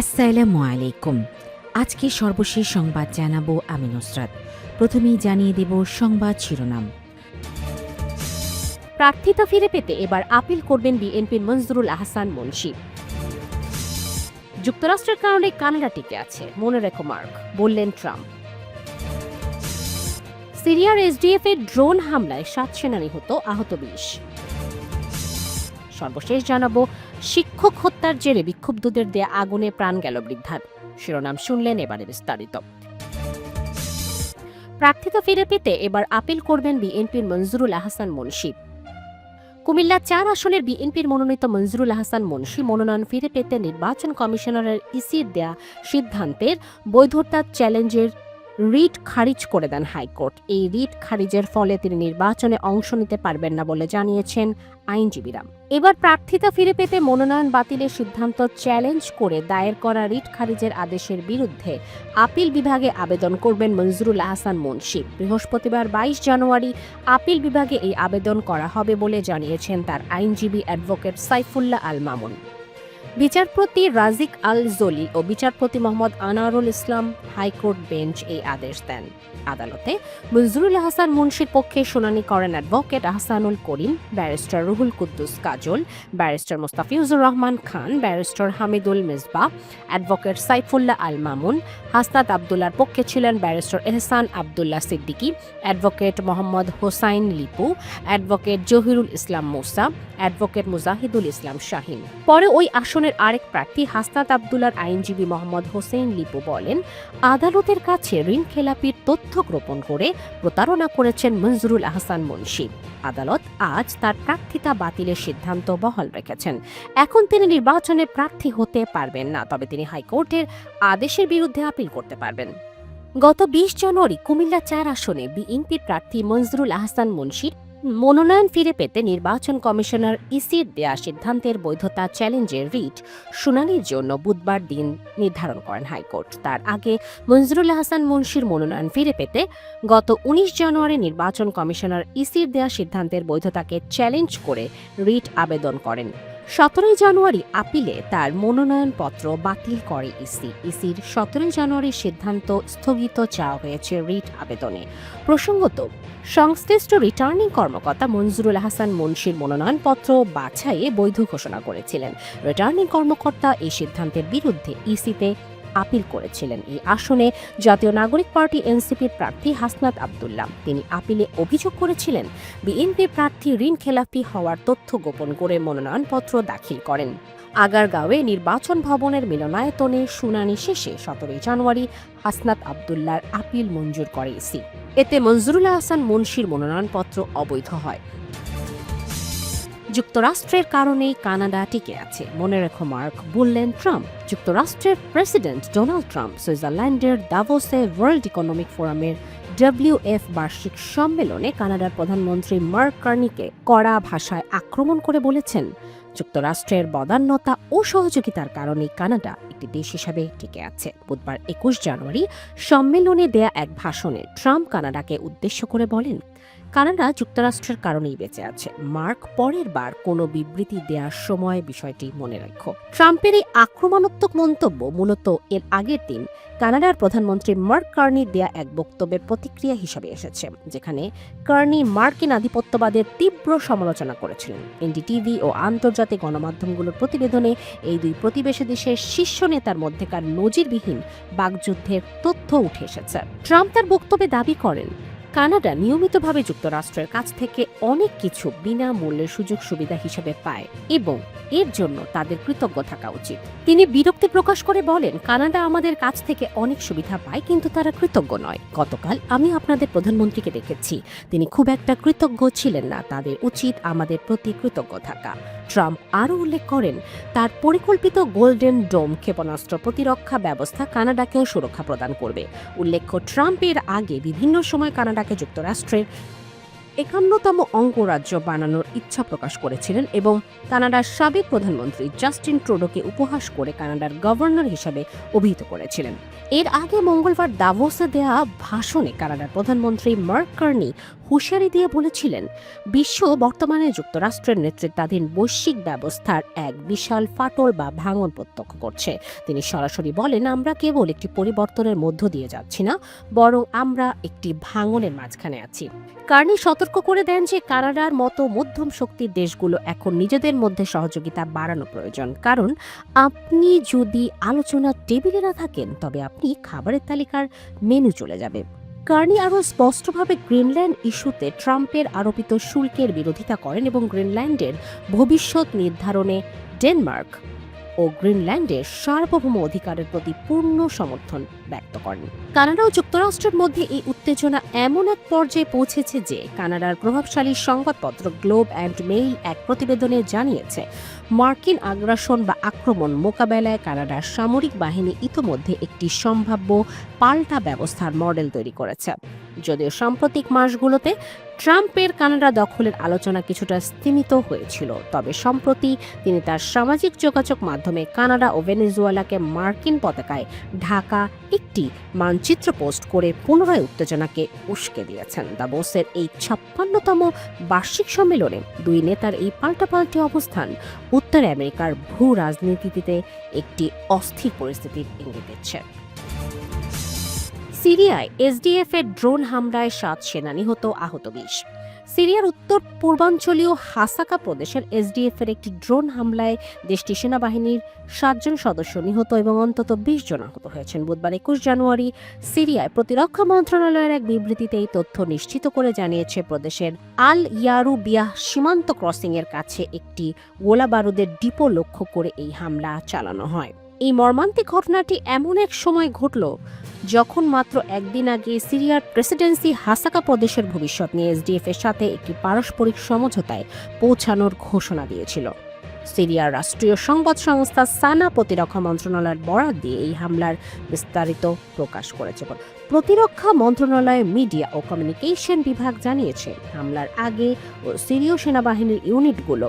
আসসালামু আলাইকুম। আজকে সর্বশেষ সংবাদ জানাবো আমি নুসরাত। প্রথমেই জানিয়ে দেব সংবাদ শিরোনাম। প্রার্থিতা ফিরে পেতে এবার আপিল করবেন বিএনপির মঞ্জুরুল আহসান মুন্সী। যুক্তরাষ্ট্রের কারণে কানাডা টিকে আছে, মনে রেখো মার্ক, বললেন ট্রাম্প। সিরিয়ার এসডিএফ এর ড্রোন হামলায় 7 সেনা নিহত, আহত 20। সর্বশেষ জানাবো শিক্ষক হত্যার জেরে বিক্ষুব্ধদের দেয়া আগুনে প্রাণ গেল বৃদ্ধার। শিরোনাম শুনলেন, এবারে বিস্তারিত। প্রার্থিতা ফিরে পেতে এবার আপিল করবেন বিএনপির মঞ্জুরুল আহসান মুন্সী। কুমিল্লা 4 আসনের বিএনপির মনোনীত মঞ্জুরুল আহসান মুন্সী মনোনয়ন ফিরে পেতে নির্বাচন কমিশনারের ইসির দেয়া সিদ্ধান্তের বৈধতা চ্যালেঞ্জের রিট খারিজ করে দেন হাইকোর্ট। এই রিট খারিজের ফলে তিনি নির্বাচনে অংশ নিতে পারবেন না বলে জানিয়েছেন আইনজীবীরা। এবার প্রার্থিতা ফিরে পেতে মনোনয়ন বাতিলের সিদ্ধান্ত চ্যালেঞ্জ করে দায়ের করা রিট খারিজের আদেশের বিরুদ্ধে আপিল বিভাগে আবেদন করবেন মঞ্জুরুল আহসান মুন্সী। বৃহস্পতিবার 22 জানুয়ারি আপিল বিভাগে এই আবেদন করা হবে বলে জানিয়েছেন তার আইনজীবী অ্যাডভোকেট সাইফুল্লাহ আল মামুন। বিচারপতি রাজিক আল জলিল ও বিচারপতি মোহাম্মদ আনারুল ইসলাম হাইকোর্ট বেঞ্চ এই আদেশ দেন। আদালতে মঞ্জুরুল আহসান মুন্সীর পক্ষে শুনানি করেন অ্যাডভোকেট আহসানুল করিম, ব্যারিস্টার রুহুল কুদ্দুস কাজল, barrister Mostafizur Rahman Khan, barrister Hamidul Misbah, advocate Saifullah Al Mamun. Hasnat আবদুল্লার পক্ষে ছিলেন ব্যারিস্টার এহসান আবদুল্লাহ সিদ্দিকী, অ্যাডভোকেট মোহাম্মদ হোসাইন লিপু, অ্যাডভোকেট জহিরুল ইসলাম মুসা, অ্যাডভোকেট মুজাহিদুল ইসলাম শাহিন। পরে ওই আসনের আরেক প্রার্থী হাসনাত আবদুল্লার আইনজীবী মোহাম্মদ হোসেন লিপু বলেন, আদালতের কাছে ঋণ খেলাপির তথ্য গোপন করে প্রতারণা করেছেন মঞ্জুরুল আহসান মুন্সী। আদালত আজ তার প্রার্থিতা বাতিলের সিদ্ধান্ত বহাল রেখেছেন। এখন তিনি নির্বাচনে প্রার্থী হতে পারবেন না, তবে তিনি হাইকোর্টের আদেশের বিরুদ্ধে আপিল করতে পারবেন। গত 20 জানুয়ারি কুমিল্লা 4 আসনে বিএনপির প্রার্থী মঞ্জুরুল আহসান মুন্সীর মনোনয়ন ফিরে পেতে নির্বাচন কমিশনার ইসির দেয়া সিদ্ধান্তের বৈধতা চ্যালেঞ্জের রিট শুনানির জন্য বুধবার দিন নির্ধারণ করেন হাইকোর্ট। তার আগে মঞ্জুরুল আহসান মুন্সীর মনোনয়ন ফিরে পেতে গত 19 জানুয়ারি নির্বাচন কমিশনার ইসির দেয়া সিদ্ধান্তের বৈধতাকে চ্যালেঞ্জ করে রিট আবেদন করেন। 17 জানুয়ারি আপিলে তার মনোনয়নপত্র বাতিল করে ইসির 17 জানুয়ারির সিদ্ধান্ত স্থগিত চাওয়া হয়েছে রিট আবেদনে। প্রসঙ্গত, সংশ্লিষ্ট রিটার্নিং কর্মকর্তা মঞ্জুরুল আহসান মুন্সীর মনোনয়নপত্র বাছাইয়ে বৈধ ঘোষণা করেছিলেন। রিটার্নিং কর্মকর্তা এই সিদ্ধান্তের বিরুদ্ধে ইসিতে আপিল করেছিলেন। এই আসনে জাতীয় নাগরিক পার্টি এনসিপির প্রার্থী হাসনাত আবদুল্লাহ। তিনি আপিলে অভিযোগ করেছিলেন, বিএনপি প্রার্থী ঋণ খেলাপি হওয়ার তথ্য গোপন করে মনোনয়নপত্র দাখিল করেন। আগারগাঁওয়ে নির্বাচন ভবনের মিলনায়তনে শুনানি শেষে 17 জানুয়ারি হাসনাত আবদুল্লাহর আপিল মঞ্জুর করে ইসি। এতে মঞ্জুরুল আহসান মুন্সীর মনোনয়নপত্র অবৈধ হয়। যুক্তরাষ্ট্রের কারণেই কানাডা টিকে আছে, মনে রেখো মার্ক, বললেন ট্রাম্প। যুক্তরাষ্ট্রের প্রেসিডেন্ট ডোনাল্ড ট্রাম্প সুইজারল্যান্ডের দাভোসে ওয়ার্ল্ড ইকোনমিক ফোরামের WF বার্ষিক সম্মেলনে কানাডার প্রধানমন্ত্রী মার্ক কার্নিকে কড়া ভাষায় আক্রমণ করে বলেছেন, যুক্তরাষ্ট্রের বদান্যতা ও সহযোগিতার কারণে কানাডা একটি দেশ হিসাবে টিকে আছে। বুধবার 21 জানুয়ারি সম্মেলনে দেয়া এক ভাষণে ট্রাম্প কানাডাকে উদ্দেশ্য করে বলেন, কানাডা যুক্তরাষ্ট্রের কারণেই বেঁচে আছে। মার্ক, পরের বার কোনো বিবৃতি দেওয়ার সময় বিষয়টি মনে রাখো। ট্রাম্পের এই আক্রমণাত্মক মন্তব্য মূলত এর আগের দিন কানাডার প্রধানমন্ত্রী মার্ক কার্নির দেয়া এক বক্তব্যের প্রতিক্রিয়া হিসেবে এসেছে, যেখানে কার্নি মার্কিন আধিপত্যবাদের তীব্র সমালোচনা করেছিলেন। এনডিটিভি ও আন্তর্জাতিক গণমাধ্যমগুলোর প্রতিবেদনে এই দুই প্রতিবেশী দেশের শীর্ষ নেতার মধ্যেকার নজিরবিহীন বাকযুদ্ধের তথ্য উঠে এসেছে। ট্রাম্প তার বক্তব্যে দাবি করেন, কানাডা নিয়মিতভাবে যুক্তরাষ্ট্রের কাছ থেকে অনেক কিছু বিনামূল্যের সুযোগ সুবিধা হিসেবে পায় এবং এর জন্য তাদের কৃতজ্ঞ থাকা উচিত। তিনি বিরক্তি প্রকাশ করে বলেন, কানাডা আমাদের কাছ থেকে অনেক সুবিধা পায়, কিন্তু তারা কৃতজ্ঞ নয়। গতকাল আমি আপনাদের প্রধানমন্ত্রীকে দেখেছি, তিনি খুব একটা কৃতজ্ঞ ছিলেন না। তাদের উচিত আমাদের প্রতি কৃতজ্ঞ থাকা। ট্রাম্প আরও উল্লেখ করেন, তার পরিকল্পিত গোল্ডেন ডোম ক্ষেপণাস্ত্র প্রতিরক্ষা ব্যবস্থা কানাডাকেও সুরক্ষা প্রদান করবে। উল্লেখ্য, ট্রাম্পের আগে বিভিন্ন সময় কানাডাকে যুক্তরাষ্ট্রের 51তম অঙ্গরাজ্য বানানোর ইচ্ছা প্রকাশ করেছিলেন এবং কানাডার সাবেক প্রধানমন্ত্রী জাস্টিন ট্রুডোকে উপহাস করে কানাডার গভর্নর হিসেবে অভিহিত করেছিলেন। এর আগে মঙ্গলবার দাভোসে দেয়া ভাষণে কানাডার প্রধানমন্ত্রী মার্ক কার্নি হুঁশিয়ারি দিয়ে বলেছিলেন, বিশ্ব বর্তমানে যুক্তরাষ্ট্রের নেতৃত্বাধীন বৈশ্বিক ব্যবস্থার এক বিশাল ফাটল বা ভাঙন প্রত্যক্ষ করছে। তিনি সরাসরি বলেন, আমরা কেবল একটি পরিবর্তনের মধ্য দিয়ে যাচ্ছি না, বরং আমরা একটি ভাঙনের মাঝখানে আছি। কার্নি সতর্ক করে দেন যে কানাডার মতো মধ্যম শক্তির দেশগুলো এখন নিজেদের মধ্যে সহযোগিতা বাড়ানো প্রয়োজন, কারণ আপনি যদি আলোচনার টেবিলে না থাকেন তবে আপনি খাবারের তালিকার মেনু চলে যাবে। কার্নি আরও স্পষ্টভাবে গ্রিনল্যান্ড ইস্যুতে ট্রাম্পের আরোপিত শুল্কের বিরোধিতা করেন এবং গ্রিনল্যান্ডের ভবিষ্যৎ নির্ধারণে ডেনমার্ক ও গ্রিনল্যান্ডের সার্বভৌম অধিকারের প্রতি পূর্ণ সমর্থন ব্যক্ত করেন। কানাডা ও যুক্তরাষ্ট্রের মধ্যে এই উত্তেজনা এমন এক পর্যায়ে পৌঁছেছে যে কানাডার প্রভাবশালী সংবাদপত্র গ্লোব অ্যান্ড মেইল এক প্রতিবেদনে জানিয়েছে, মার্কিন আগ্রাসন বা আক্রমণ মোকাবেলায় কানাডার সামরিক বাহিনী ইতোমধ্যে একটি সম্ভাব্য পাল্টা ব্যবস্থার মডেল তৈরি করেছে। যদিও সাম্প্রতিক মাসগুলোতে ট্রাম্পের কানাডা দখলের আলোচনা কিছুটা স্তিমিত হয়েছিল, তবে সম্প্রতি তিনি তার সামাজিক যোগাযোগ মাধ্যমে কানাডা ও ভেনেজুয়েলাকে মার্কিন পতাকায় ঢাকা একটি মানচিত্র পোস্ট করে পুনরায় উত্তেজনাকে উস্কে দিয়েছেন। দাভোসের এই 56তম বার্ষিক সম্মেলনে দুই নেতার এই পাল্টাপাল্টি অবস্থান উত্তর আমেরিকার ভূ রাজনীতিতে একটি অস্থির পরিস্থিতির ইঙ্গিত দিচ্ছে। সিরিয়ায় এসডিএফ এর ড্রোন হামলায় 7 সেনা নিহত, আহত 20। সিরিয়ার উত্তর পূর্বাঞ্চলীয় হাসাকা প্রদেশের এসডিএফ এর একটি ড্রোন হামলায় দেশটির সেনাবাহিনীর 7 জন সদস্য নিহত এবং অন্তত 20 জন আহত হয়েছেন। বুধবার 21 জানুয়ারি সিরিয়ায় প্রতিরক্ষা মন্ত্রণালয়ের এক বিবৃতিতে এই তথ্য নিশ্চিত করে জানিয়েছে, প্রদেশের আল ইয়ারুবিয়াহ সীমান্ত ক্রসিং এর কাছে একটি গোলাবারুদের ডিপো লক্ষ্য করে এই হামলা চালানো হয়। এই মর্মান্তিক ঘটনাটি এমন এক সময় ঘটল যখন মাত্র একদিন আগে সিরিয়ার প্রেসিডেন্সি হাসাকা প্রদেশের ভবিষ্যৎ নিয়ে এসডিএফ এর সাথে একটি পারস্পরিক সমঝোতায় পৌঁছানোর ঘোষণা দিয়েছিল। সিরিয়ার রাষ্ট্রীয় সংবাদ সংস্থা সানা প্রতিরক্ষা মন্ত্রণালয়ের বরাত দিয়ে এই হামলার বিস্তারিত প্রকাশ করেছে। প্রতিরক্ষা মন্ত্রণালয়ের মিডিয়া ও কমিউনিকেশন বিভাগ জানিয়েছে, হামলার আগে ও সিরীয় সেনাবাহিনীর ইউনিটগুলো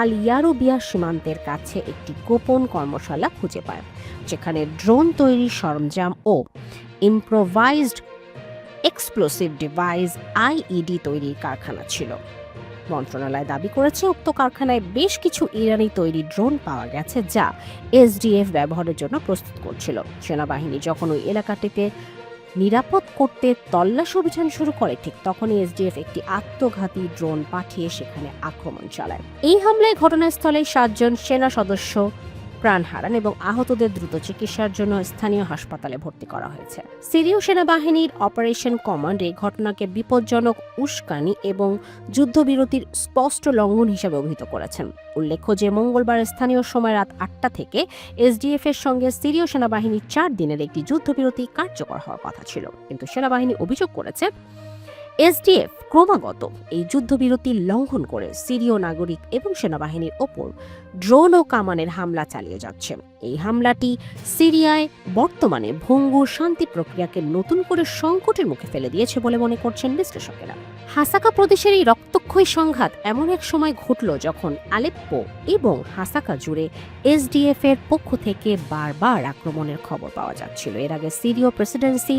আল ইয়ারুবিয়াহ সীমান্তের কাছে একটি গোপন কর্মশালা খুঁজে পায়, যেখানে ড্রোন তৈরির সরঞ্জাম ও ইম্প্রোভাইজড এক্সপ্লোসিভ ডিভাইস আইইডি তৈরির কারখানা ছিল। মন্ত্রণালয় দাবি করেছে, উক্ত কারখানায় বেশ কিছু ইরানি তৈরি ড্রোন পাওয়া গেছে যা এসডিএফ ব্যবহারের জন্য প্রস্তুত করছিল। সেনাবাহিনী যখন ওই এলাকাটিতে নিরাপদ করতে তল্লাশি অভিযান শুরু করে, ঠিক তখনই এসডিএফ একটি আত্মঘাতী ড্রোন পাঠিয়ে সেখানে আক্রমণ চালায়। এই হামলায় ঘটনাস্থলে 7 জন সেনা সদস্য প্রাণ হারান এবং আহতদের দ্রুত চিকিৎসার জন্য স্থানীয় হাসপাতালে ভর্তি করা হয়েছে। সিরীয় সেনাবাহিনীর অপারেশন কমান্ড এই ঘটনাকে বিপজ্জনক উস্কানি এবং যুদ্ধবিরতির স্পষ্ট লঙ্ঘন হিসেবে অভিহিত করেছেন। উল্লেখ্য যে মঙ্গলবার স্থানীয় সময় রাত 8টা থেকে এসডিএফ এর সঙ্গে সিরীয় সেনাবাহিনীর 4 দিনের একটি যুদ্ধবিরতি কার্যকর হওয়ার কথা ছিল, কিন্তু সেনাবাহিনী অভিযোগ করেছে এসডিএফ ক্রমাগত এই যুদ্ধবিরতি লঙ্ঘন করে সিরীয় নাগরিক এবং সেনাবাহিনীর ওপর ড্রোন ও কামানের হামলা চালিয়ে যাচ্ছে। এই হামলাটি সিরিয়ায় বর্তমানে ভঙ্গুর শান্তি প্রক্রিয়াকে নতুন করে সংকটের মুখে ফেলে দিয়েছে বলে মনে করছেন বিশ্লেষকেরা। হাসাকা প্রদেশের এই রক্তক্ষয়ী সংঘাত এমন এক সময় ঘটল যখন আলেপ্পো এবং হাসাকা জুড়ে এসডিএফ এর পক্ষ থেকে বারবার আক্রমণের খবর পাওয়া যাচ্ছিল। এর আগে সিরীয় প্রেসিডেন্সি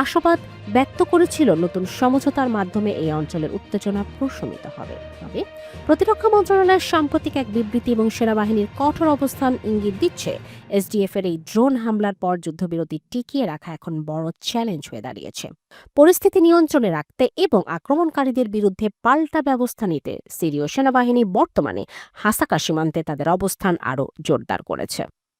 আশাবাদ ব্যক্ত করেছিল নতুন সমঝোতার মাধ্যমে এই অঞ্চলের উত্তেজনা প্রশমিত হবে। তবে প্রতিরক্ষা মন্ত্রণালয়ের সাম্প্রতিক এক বিবৃতি এবং সেনাবাহিনীর কঠোর অবস্থান ইঙ্গিত দিচ্ছে, এসডিএফ এর এই ড্রোন হামলার পর যুদ্ধবিরতি টিকিয়ে রাখা এখন বড় চ্যালেঞ্জ হয়ে দাঁড়িয়েছে। পরিস্থিতি নিয়ন্ত্রণে রাখতে এবং আক্রমণকারীদের বিরুদ্ধে পাল্টা ব্যবস্থা নিতে সিরীয় সেনাবাহিনী বর্তমানে হাসাকা সীমান্তে তাদের অবস্থান আরও জোরদার করেছে।